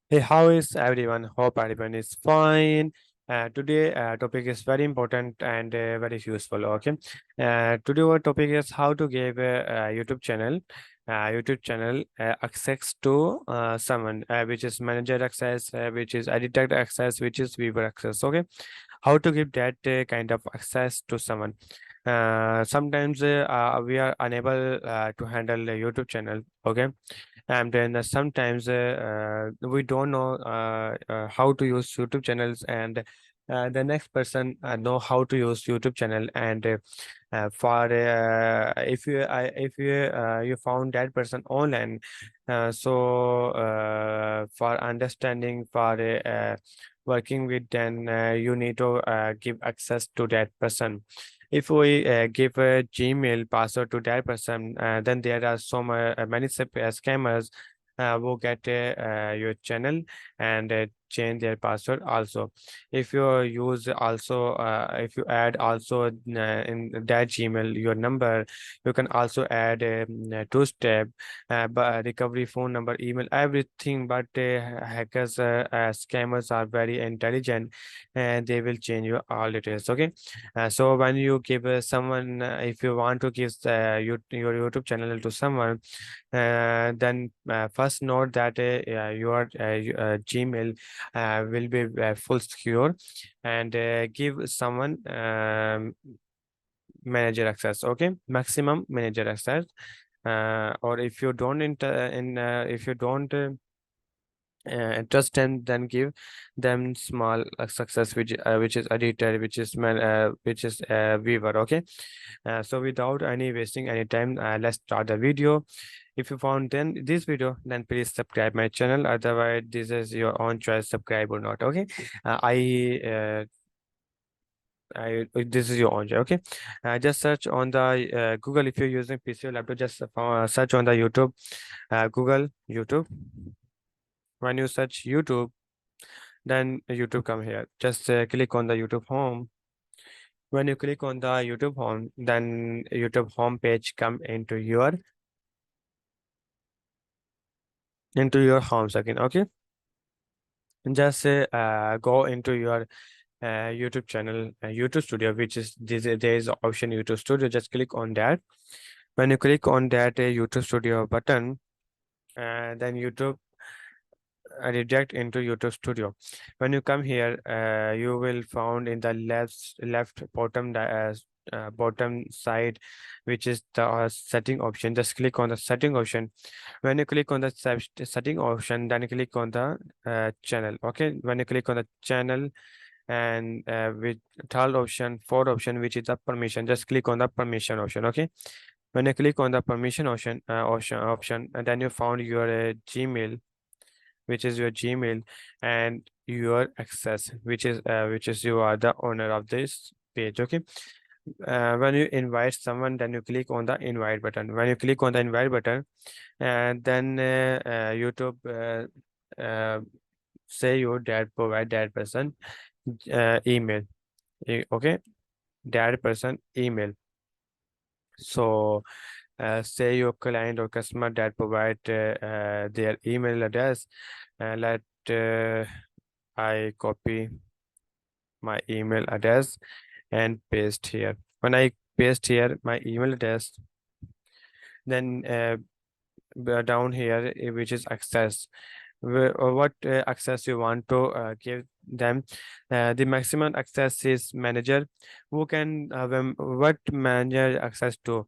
Hey, how is everyone? Hope everyone is fine. Today, topic is very important and very useful. Okay. Today our topic is how to give a YouTube channel access to someone, which is manager access, which is editor access, which is viewer access. Okay. How to give that kind of access to someone. Sometimes we are unable to handle a YouTube channel. Okay, and then sometimes we don't know how to use YouTube channels, and the next person know how to use YouTube channel. And for if you found that person online, for understanding, for working with, then you need to give access to that person. If we give a Gmail password to that person, then there are many scammers who get your channel and change their password also. If you use also, if you add also in that Gmail your number, you can also add a two-step recovery phone number, email, everything. But hackers, scammers are very intelligent, and they will change your all details. Okay, so when you give someone, if you want to give your YouTube channel to someone, then first note that your Gmail will be full secure, and give someone manager access. Okay, maximum manager access. Or if you don't if you don't trust them, then give them small success, which is editor, which is viewer. Okay, so without any wasting any time, let's start the video. If you found then this video, then please subscribe my channel. Otherwise, this is your own choice, subscribe or not. Okay, uh, i uh, this is your own choice. Okay, just search on the Google. If you're using PC or laptop, just search on the YouTube, Google YouTube. When you search YouTube, then YouTube come here. Just click on the YouTube home. When you click on the YouTube home, then YouTube home page come into your home second. Okay, and just go into your YouTube channel, YouTube Studio, which is there is option YouTube Studio. Just click on that. When you click on that YouTube Studio button, then YouTube redirect into YouTube Studio. When you come here, you will found in the left bottom bottom side, which is the setting option. Just click on the setting option. When you click on the setting option, then click on the channel. Okay, when you click on the channel, and with third option, fourth option, which is the permission, just click on the permission option. Okay, when you click on the permission option, and then you found your Gmail, which is your Gmail, and your access, which is you are the owner of this page. Okay, when you invite someone, then you click on the invite button. When you click on the invite button, and then YouTube say you that provide that person email. Okay, that person email. So say your client or customer that provide their email address, let I copy my email address and paste here. When I paste here my email address, then down here, which is access, what access you want to give them. The maximum access is manager, who can what manager access to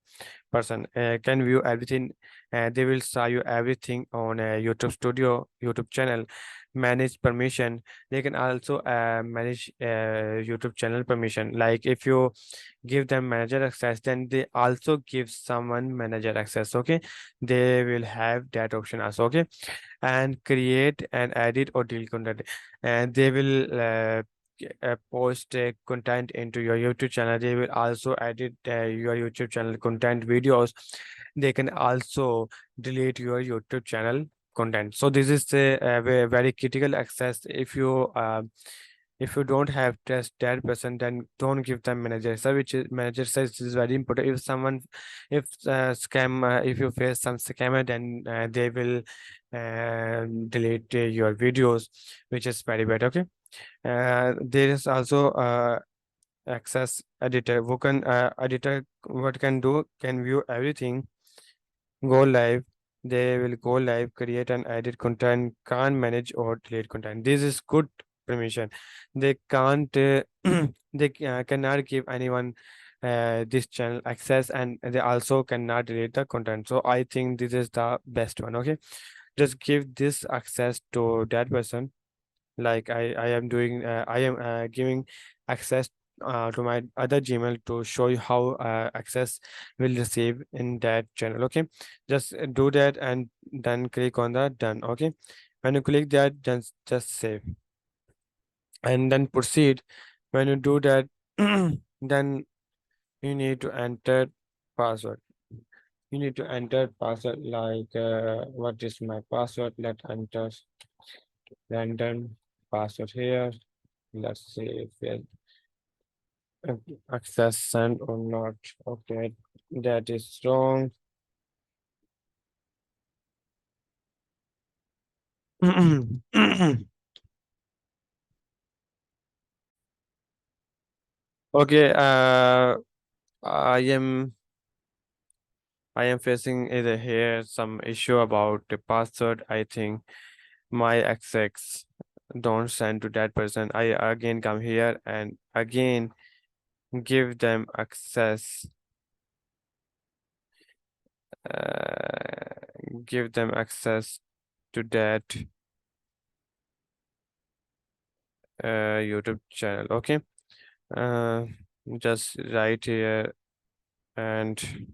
person can view everything. They will show you everything on YouTube Studio, YouTube channel. Manage permission, they can also manage YouTube channel permission. Like if you give them manager access, then they also give someone manager access. Okay, they will have that option also. Okay, and create and edit or delete content, and they will post content into your YouTube channel. They will also edit your YouTube channel content videos. They can also delete your YouTube channel content. So this is a very critical access. If you If you don't have trust that person, then don't give them manager. So which is manager says is very important. If someone, if scam, if you face some scammer, then they will delete your videos, which is very bad. Okay. There is also access editor who can editor what can do, can view everything, go live. They will go live, create and edit content, can't manage or delete content. This is good permission. They can't they cannot give anyone this channel access, and they also cannot delete the content. So I think this is the best one. Okay, just give this access to that person. Like I am doing, I am giving access to my other Gmail to show you how access will receive in that channel. Okay, just do that and then click on the done. Okay, when you click that, just save and then proceed. When you do that, then you need to enter password. You need to enter password like what is my password? Let enter random password here. Let's see if access sent or not. Okay, that is wrong. Okay, I am I am facing either here some issue about the password. I think my access don't send to that person. I again come here and again give them access. Give them access to that YouTube channel. Okay. Uh, just right here and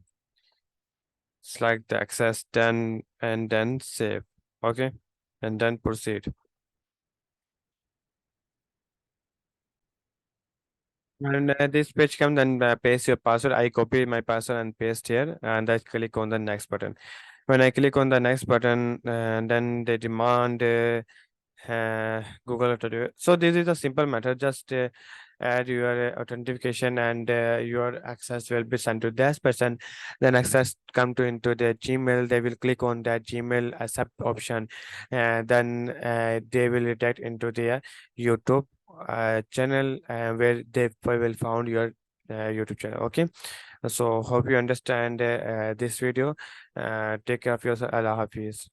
select the access, done, and then save. Okay, and then proceed. And this page comes, then paste your password. I copy my password and paste here, and I click on the next button. When I click on the next button, then they demand Google Authenticator. So this is a simple method. Just add your authentication, and your access will be sent to that person. Then access come to into the Gmail. They will click on that Gmail accept option, and then they will redirect into their YouTube channel where they will found your YouTube channel. Okay, so hope you understand this video. Take care of yourself. Allah Hafiz.